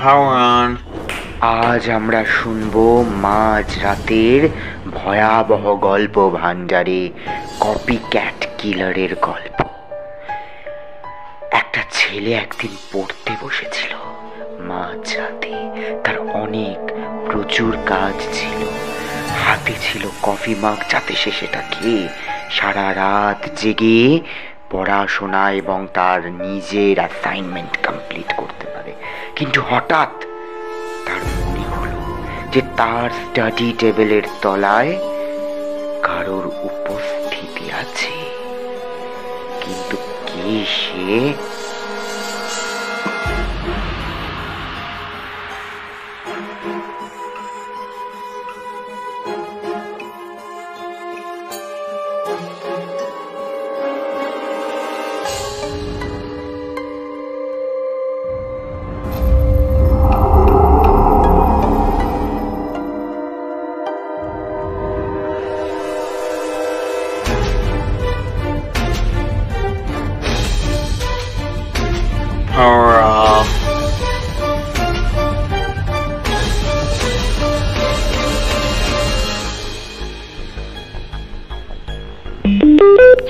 ভাওয়ান। আজ আমরা শুনবো মাঝ রাতের ভয়াবহ গল্প ভান্ডারে কপি ক্যাট কিলারের গল্প। একটা ছেলে একদিন পড়তে বসেছিল মাঝ রাতে। তার প্রচুর কাজ ছিল, হাতে ছিল কফি মাগ যাতে সে সেটা খেয়ে সারা রাত জেগে পড়াশোনা এবং তার নিজের অ্যাসাইনমেন্ট কমপ্লিট করতে পারে। কিন্তু হঠাৎ তার মনে হলো যে তার স্টাডি টেবিলের তলায় কারোর উপস্থিতি আছে। কিন্তু কে সে?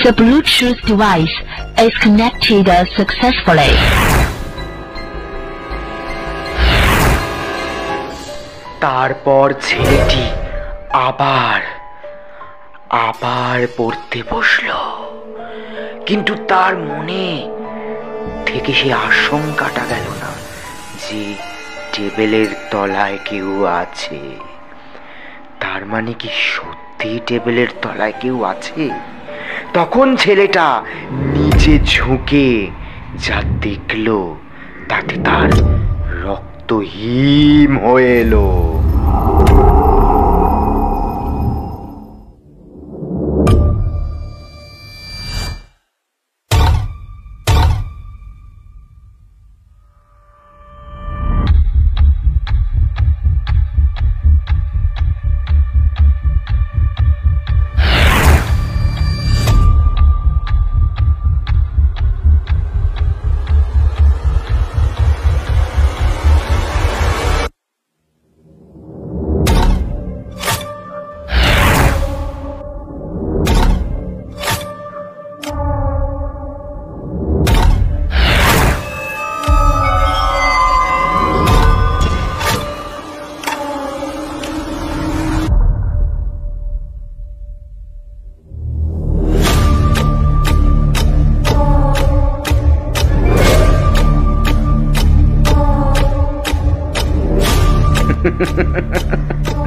The Bluetooth device is connected successfully. তারপর ছেলেটি আবার পড়তে বসলো, কিন্তু তার মনে থেকে সে আশঙ্কাটা গেল না যে টেবিলের তলায় কেউ আছে। তার মানে কি সত্যি টেবিলের তলায় কেউ আছে? তখন ছেলেটা নিচে ঝুঁকে যা দেখলো তাতে তার রক্ত হিম হয়ে এলো।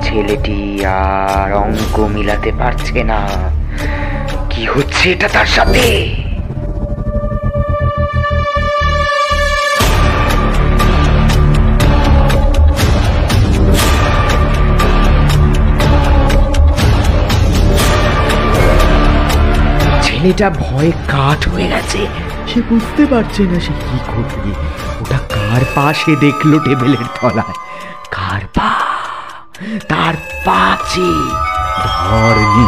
ছেলেটি আর অঙ্ক মিলাতে পারছে না। কি হচ্ছে এটা তার সাথে? ছেলেটা ভয়ে কাঠ হয়ে গেছে। সে বুঝতে পারছে না সে কি করবে। ওটা কার পা সে দেখলো টেবিলের তলায়। কার পা? তার পাছে ধরনি।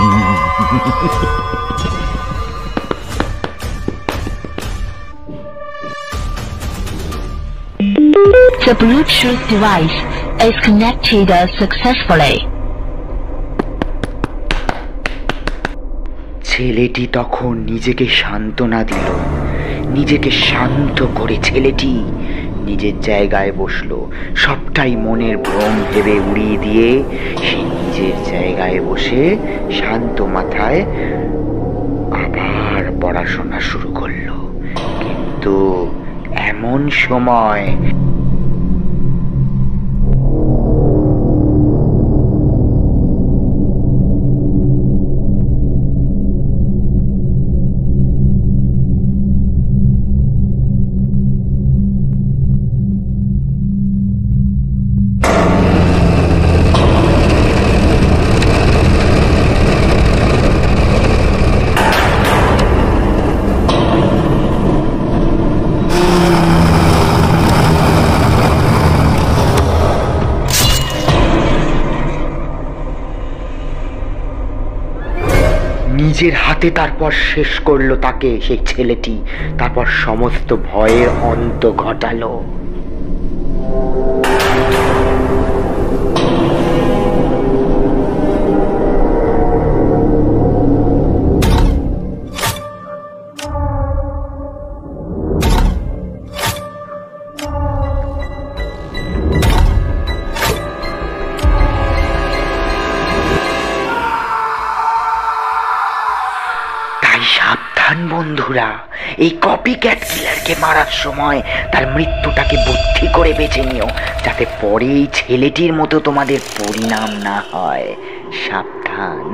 The Bluetooth device is connected successfully. ছেলেটি তখন নিজেকে সান্ত্বনা দিল। নিজেকে শান্ত করে ছেলেটি নিজের জায়গায় বসলো। সবটাই মনের ভ্রম ভেবে উড়িয়ে দিয়ে সে নিজের জায়গায় বসে শান্ত মাথায় আবার পড়াশোনা শুরু করলো। কিন্তু এমন সময় নিজের হাতে তারপর শেষ করলো তাকে সেই ছেলেটি। তারপর সমস্ত ভয়ের অন্ত ঘটালো। সাবধান বন্ধুরা, এই কপি ক্যাট কিলারকে মারার সময় তার মৃত্যুটাকে বুদ্ধি করে বেছে নিও, যাতে পরে এই ছেলেটির মতো তোমাদের পরিণাম না হয়। সাবধান।